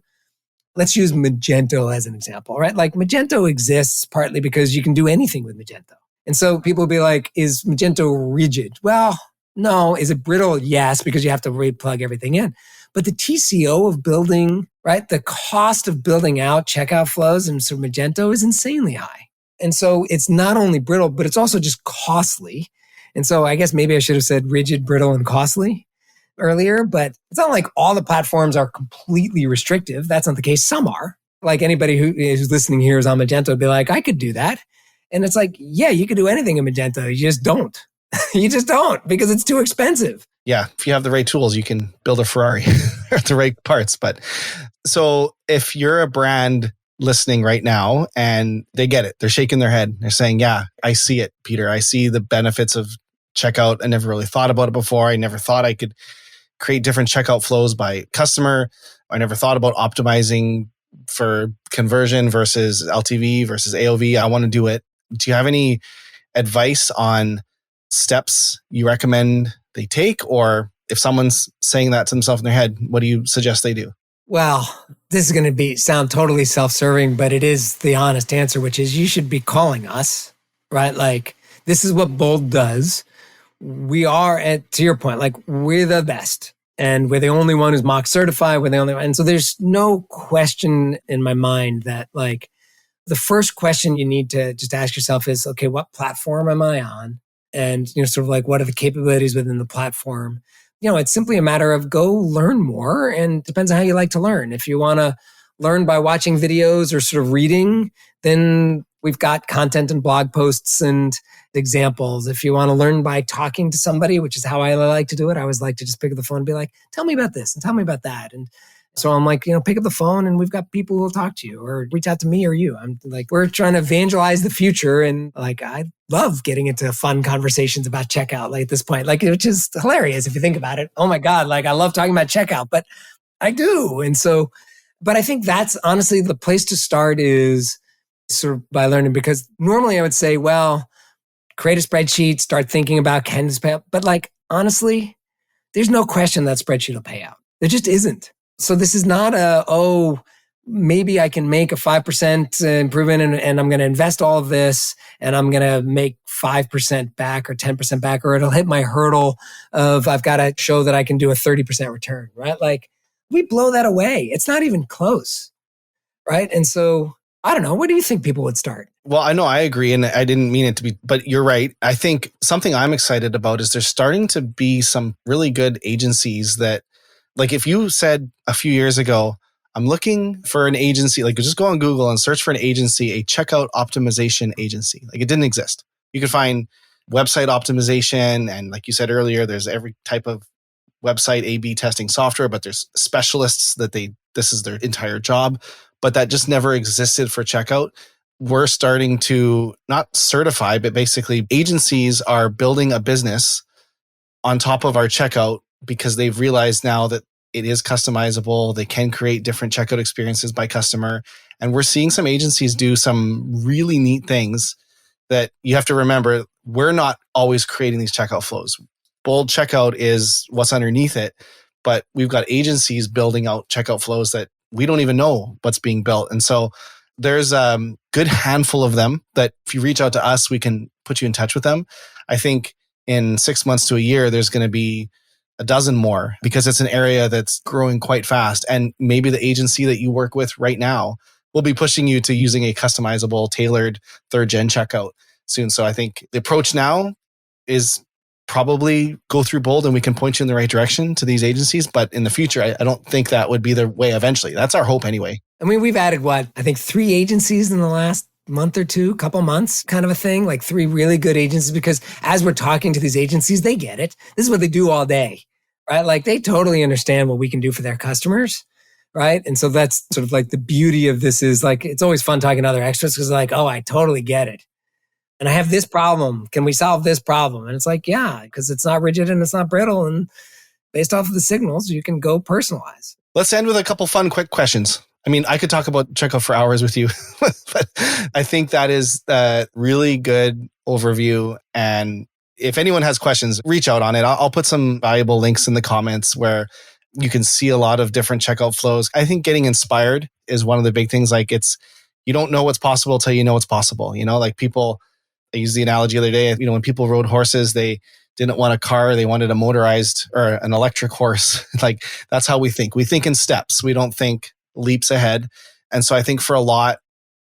let's use Magento as an example, right? Magento exists partly because you can do anything with Magento. And so people will be like, is Magento rigid? Well, no. Is it brittle? Yes, because you have to replug everything in. But the TCO of building, right? The cost of building out checkout flows in Magento is insanely high. And so it's not only brittle, but it's also just costly. And so I guess maybe I should have said rigid, brittle, and costly earlier, but it's not like all the platforms are completely restrictive. That's not the case. Some are. Anybody who's listening here is on Magento would be like, I could do that. And it's yeah, you could do anything in Magento. You just don't. You just don't because it's too expensive. Yeah. If you have the right tools, you can build a Ferrari or the right parts. But so if you're a brand listening right now and they get it, they're shaking their head. They're saying, yeah, I see it, Peter. I see the benefits of checkout. I never really thought about it before. I never thought I could create different checkout flows by customer. I never thought about optimizing for conversion versus LTV versus AOV. I want to do it. Do you have any advice on steps you recommend they take? Or if someone's saying that to themselves in their head, what do you suggest they do? Well, this is going to sound totally self-serving, but it is the honest answer, which is you should be calling us, right? This is what Bold does. We are, to your point, we're the best. And we're the only one who's mock certified. We're the only one. And so there's no question in my mind that the first question you need to just ask yourself is, okay, what platform am I on? And, sort of like, what are the capabilities within the platform? It's simply a matter of go learn more, and depends on how you like to learn. If you want to learn by watching videos or sort of reading, then we've got content and blog posts and examples. If you want to learn by talking to somebody, which is how I like to do it, I always like to just pick up the phone and be like, tell me about this and tell me about that. And so I'm like, pick up the phone and we've got people who will talk to you, or reach out to me or you. I'm like, we're trying to evangelize the future. And like, I love getting into fun conversations about checkout, like at this point, like, which is hilarious if you think about it. Oh my God, like I love talking about checkout, but I do. And so, but I think that's honestly the place to start, is sort of by learning, because normally I would say, well, create a spreadsheet, start thinking about can this pay out. But like, honestly, there's no question that spreadsheet will pay out. There just isn't. So this is not maybe I can make a 5% improvement and I'm going to invest all of this and I'm going to make 5% back or 10% back, or it'll hit my hurdle of I've got to show that I can do a 30% return, right? Like, we blow that away. It's not even close, right? And so I don't know. Where do you think people would start? Well, I know I agree, and I didn't mean it to be, but you're right. I think something I'm excited about is there's starting to be some really good agencies that, like, if you said a few years ago, I'm looking for an agency, like just go on Google and search for an agency, a checkout optimization agency. Like, it didn't exist. You could find website optimization. And like you said earlier, there's every type of website A/B testing software, but there's specialists that this is their entire job, but that just never existed for checkout. We're starting to not certify, but basically agencies are building a business on top of our checkout because they've realized now that it is customizable. They can create different checkout experiences by customer. And we're seeing some agencies do some really neat things that you have to remember. We're not always creating these checkout flows. Bold checkout is what's underneath it, but we've got agencies building out checkout flows that we don't even know what's being built. And so there's a good handful of them that if you reach out to us, we can put you in touch with them. I think in 6 months to a year, there's going to be a dozen more because it's an area that's growing quite fast. And maybe the agency that you work with right now will be pushing you to using a customizable, tailored third gen checkout soon. So I think the approach now is probably go through Bold and we can point you in the right direction to these agencies. But in the future, I don't think that would be the way eventually. That's our hope anyway. I mean, we've added I think 3 agencies in the last month or two, couple months kind of a thing, like 3 really good agencies, because as we're talking to these agencies, they get it. This is what they do all day, right? Like, they totally understand what we can do for their customers, right? And so that's sort of like the beauty of this is like, it's always fun talking to other experts because like, oh, I totally get it. And I have this problem. Can we solve this problem? And it's like, yeah, because it's not rigid and it's not brittle. And based off of the signals, you can go personalize. Let's end with a couple fun, quick questions. I mean, I could talk about checkout for hours with you, but I think that is a really good overview. And if anyone has questions, reach out on it. I'll put some valuable links in the comments where you can see a lot of different checkout flows. I think getting inspired is one of the big things. Like, you don't know what's possible till you know what's possible. Like people, I used the analogy the other day, when people rode horses, they didn't want a car, they wanted a motorized or an electric horse. Like, that's how we think. We think in steps. We don't think leaps ahead. And so I think for a lot,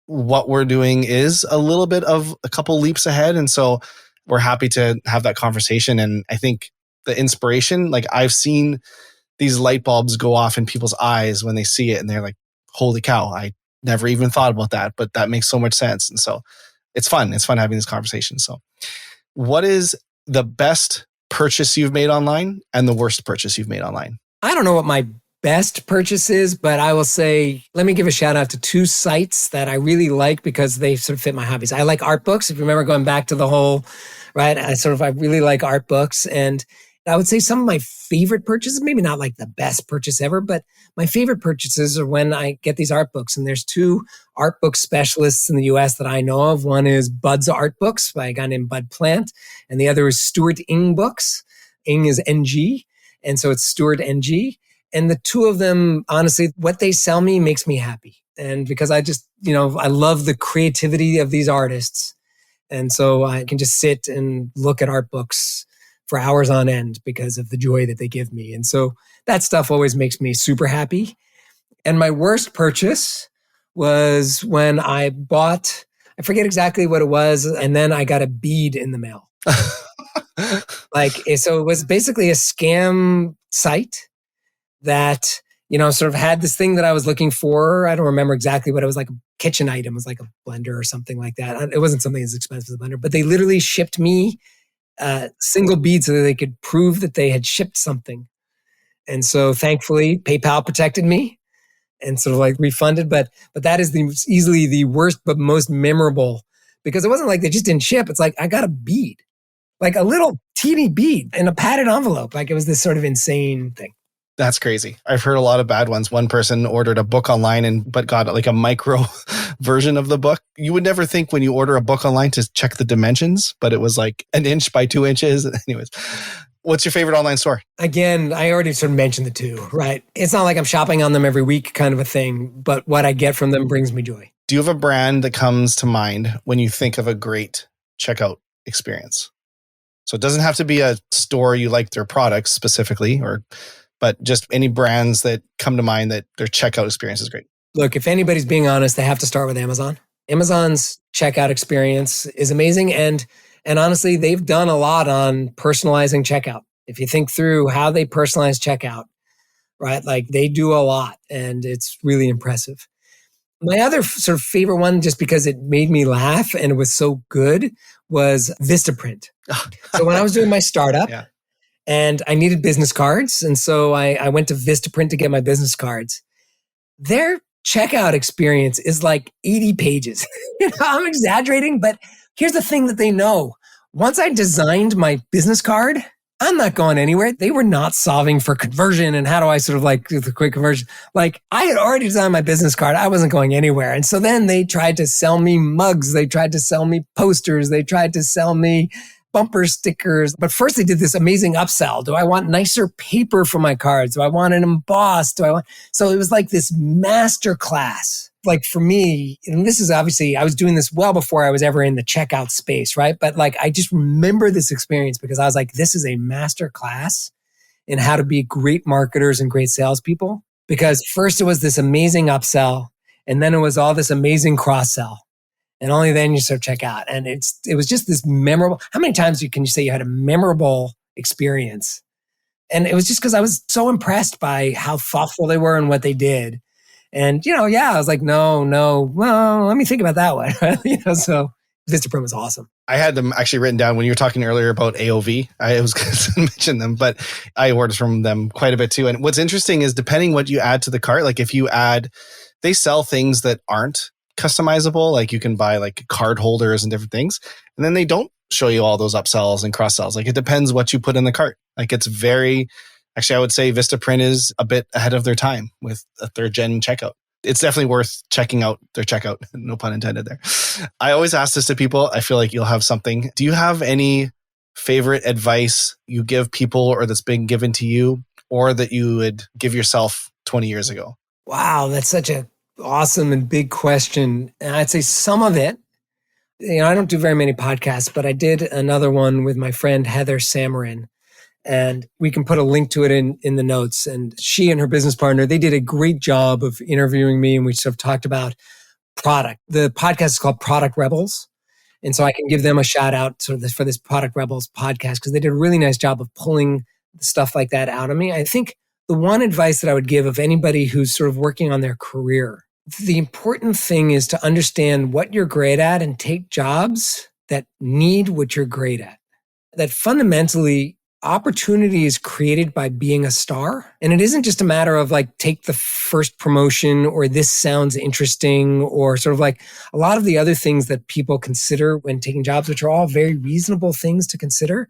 what we're doing is a little bit of a couple leaps ahead. And so we're happy to have that conversation. And I think the inspiration, like, I've seen these light bulbs go off in people's eyes when they see it and they're like, holy cow, I never even thought about that, but that makes so much sense. And so it's fun. It's fun having this conversation. So what is the best purchase you've made online and the worst purchase you've made online? I don't know what my best purchase is, but I will say, let me give a shout out to 2 sites that I really like because they sort of fit my hobbies. I like art books. If you remember going back to the whole, right? I really like art books. And I would say some of my favorite purchases, maybe not like the best purchase ever, but my favorite purchases are when I get these art books. And there's 2 art book specialists in the US that I know of. One is Bud's Art Books by a guy named Bud Plant. And the other is Stuart Ing Books. Ing is NG. And so it's Stuart NG. And the 2 of them, honestly, what they sell me makes me happy. And because I just, I love the creativity of these artists. And so I can just sit and look at art books for hours on end because of the joy that they give me. And so that stuff always makes me super happy. And my worst purchase was when I bought, I forget exactly what it was, and then I got a bead in the mail. So it was basically a scam site that, sort of had this thing that I was looking for. I don't remember exactly what it was, like a kitchen item. It was like a blender or something like that. It wasn't something as expensive as a blender, but they literally shipped me single beads so that they could prove that they had shipped something. And so thankfully PayPal protected me and sort of like refunded. But that is easily the worst, but most memorable, because it wasn't like they just didn't ship. It's like, I got a bead, like a little teeny bead in a padded envelope. Like it was this sort of insane thing. That's crazy. I've heard a lot of bad ones. One person ordered a book online but got like a micro version of the book. You would never think when you order a book online to check the dimensions, but it was like 1 inch by 2 inches. Anyways, what's your favorite online store? Again, I already sort of mentioned the two, right? It's not like I'm shopping on them every week kind of a thing, but what I get from them brings me joy. Do you have a brand that comes to mind when you think of a great checkout experience? So it doesn't have to be a store you like their products specifically, but just any brands that come to mind that their checkout experience is great. Look, if anybody's being honest, they have to start with Amazon. Amazon's checkout experience is amazing. And honestly, they've done a lot on personalizing checkout. If you think through how they personalize checkout, right? Like they do a lot and it's really impressive. My other sort of favorite one, just because it made me laugh and it was so good, was Vistaprint. So when I was doing my startup, yeah. And I needed business cards. And so I went to Vistaprint to get my business cards. Their checkout experience is like 80 pages. I'm exaggerating, but here's the thing that they know. Once I designed my business card, I'm not going anywhere. They were not solving for conversion and how do I sort of like do the quick conversion. Like I had already designed my business card. I wasn't going anywhere. And so then they tried to sell me mugs. They tried to sell me posters. They tried to sell me bumper stickers. But first they did this amazing upsell. Do I want nicer paper for my cards? Do I want it embossed? So it was like this master class. Like for me, and this is obviously, I was doing this well before I was ever in the checkout space, right? But like, I just remember this experience because I was like, this is a master class in how to be great marketers and great salespeople. Because first it was this amazing upsell, and then it was all this amazing cross sell. And only then you sort of check out. And it was just this memorable. How many times can you say you had a memorable experience? And it was just because I was so impressed by how thoughtful they were and what they did. And, I was like, no, well, let me think about that one. So Vistaprint was awesome. I had them actually written down when you were talking earlier about AOV. I was going to mention them, but I ordered from them quite a bit too. And what's interesting is depending what you add to the cart, like if you add, they sell things that aren't customizable, like you can buy like card holders and different things. And then they don't show you all those upsells and cross sells. Like it depends what you put in the cart. Like it's actually I would say Vistaprint is a bit ahead of their time with a third gen checkout. It's definitely worth checking out their checkout. No pun intended there. I always ask this to people. I feel like you'll have something. Do you have any favorite advice you give people or that's been given to you or that you would give yourself 20 years ago? Wow, that's such a awesome and big question. And I'd say some of it, I don't do very many podcasts, but I did another one with my friend Heather Samarin. And we can put a link to it in the notes. And she and her business partner, they did a great job of interviewing me. And we sort of talked about product. The podcast is called Product Rebels. And so I can give them a shout out for this Product Rebels podcast because they did a really nice job of pulling stuff like that out of me. I think the one advice that I would give of anybody who's sort of working on their career, the important thing is to understand what you're great at and take jobs that need what you're great at. That fundamentally, opportunity is created by being a star. And it isn't just a matter of like, take the first promotion or this sounds interesting or sort of like a lot of the other things that people consider when taking jobs, which are all very reasonable things to consider.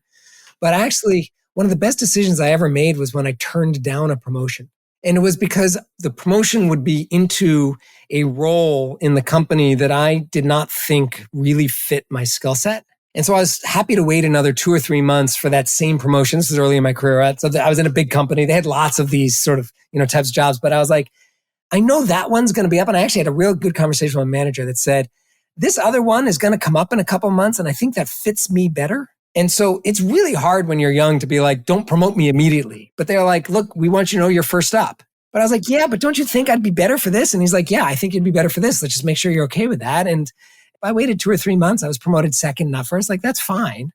But actually, one of the best decisions I ever made was when I turned down a promotion. And it was because the promotion would be into a role in the company that I did not think really fit my skill set. And so I was happy to wait another 2 or 3 months for that same promotion. This was early in my career. Right? So I was in a big company. They had lots of these sort of, types of jobs. But I was like, I know that one's going to be up. And I actually had a real good conversation with my manager that said, this other one is going to come up in a couple of months. And I think that fits me better. And so it's really hard when you're young to be like, don't promote me immediately. But they're like, look, we want you to know you're first up. But I was like, yeah, but don't you think I'd be better for this? And he's like, yeah, I think you'd be better for this. Let's just make sure you're okay with that. And I waited 2 or 3 months. I was promoted second, not first. Like, that's fine.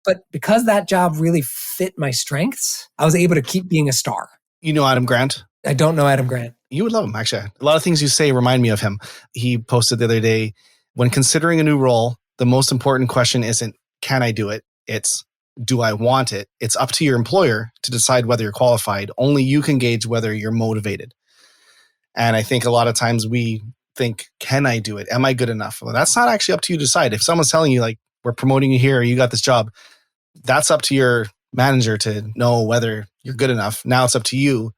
But because that job really fit my strengths, I was able to keep being a star. You know Adam Grant? I don't know Adam Grant. You would love him, actually. A lot of things you say remind me of him. He posted the other day, when considering a new role, the most important question isn't, can I do it? It's, do I want it? It's up to your employer to decide whether you're qualified. Only you can gauge whether you're motivated. And I think a lot of times we think, can I do it? Am I good enough? Well, that's not actually up to you to decide. If someone's telling you, like, we're promoting you here, or you got this job, that's up to your manager to know whether you're good enough. Now it's up to you.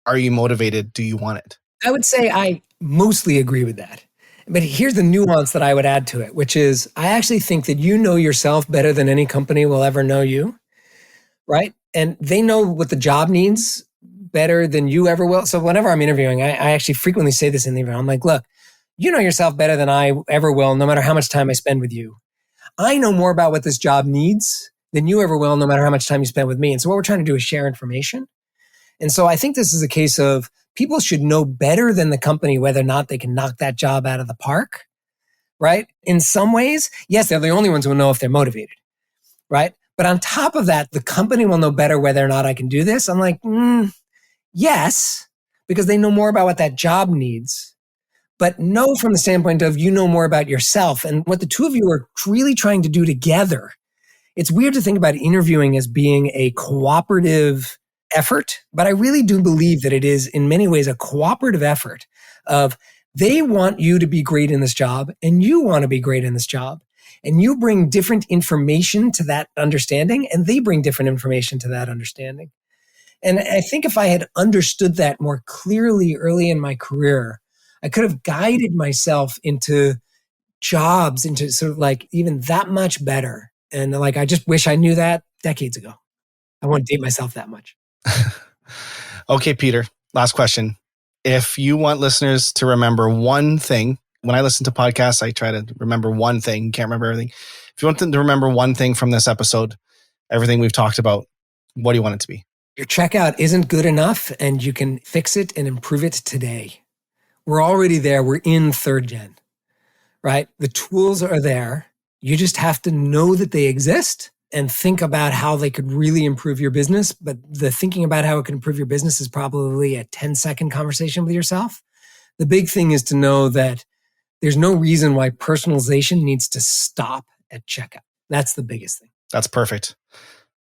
Are you motivated? Do you want it? I would say I mostly agree with that. But here's the nuance that I would add to it, which is I actually think that you know yourself better than any company will ever know you, right? And they know what the job needs better than you ever will. So whenever I'm interviewing, I actually frequently say this in the interview. I'm like, look, you know yourself better than I ever will, no matter how much time I spend with you. I know more about what this job needs than you ever will, no matter how much time you spend with me. And so what we're trying to do is share information. And so I think this is a case of people should know better than the company whether or not they can knock that job out of the park, right? In some ways, yes, they're the only ones who will know if they're motivated, right? But on top of that, the company will know better whether or not I can do this. I'm like, yes, because they know more about what that job needs. But no, from the standpoint of you know more about yourself and what the two of you are really trying to do together. It's weird to think about interviewing as being a cooperative effort, but I really do believe that it is in many ways a cooperative effort of they want you to be great in this job and you want to be great in this job. And you bring different information to that understanding and they bring different information to that understanding. And I think if I had understood that more clearly early in my career, I could have guided myself into jobs, into sort of like even that much better. And like, I just wish I knew that decades ago. I won't date myself that much. Okay, Peter, last question. If you want listeners to remember one thing, when I listen to podcasts, I try to remember one thing. Can't remember everything. If you want them to remember one thing from this episode, everything we've talked about, what do you want it to be? Your checkout isn't good enough and you can fix it and improve it today. We're already there. We're in third gen, right? The tools are there. You just have to know that they exist and think about how they could really improve your business. But the thinking about how it can improve your business is probably a 10-second conversation with yourself. The big thing is to know that there's no reason why personalization needs to stop at checkout. That's the biggest thing. That's perfect.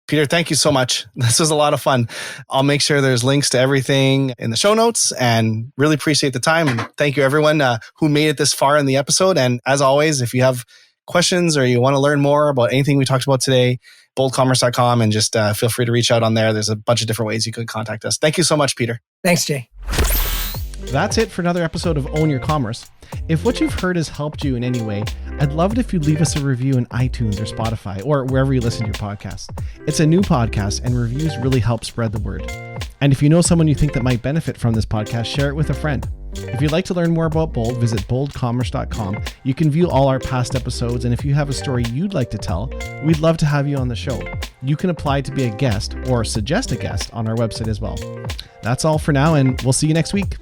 Peter, thank you so much. This was a lot of fun. I'll make sure there's links to everything in the show notes and really appreciate the time. And thank you everyone who made it this far in the episode. And as always, if you have questions or you want to learn more about anything we talked about today, boldcommerce.com, and just feel free to reach out on there. There's a bunch of different ways you could contact us. Thank you so much, Peter. Thanks, Jay. That's it for another episode of Own Your Commerce. If what you've heard has helped you in any way, I'd love it if you'd leave us a review in iTunes or Spotify or wherever you listen to your podcast. It's a new podcast and reviews really help spread the word. And if you know someone you think that might benefit from this podcast, share it with a friend. If you'd like to learn more about Bold, visit boldcommerce.com. You can view all our past episodes, and if you have a story you'd like to tell, we'd love to have you on the show. You can apply to be a guest or suggest a guest on our website as well. That's all for now, and we'll see you next week.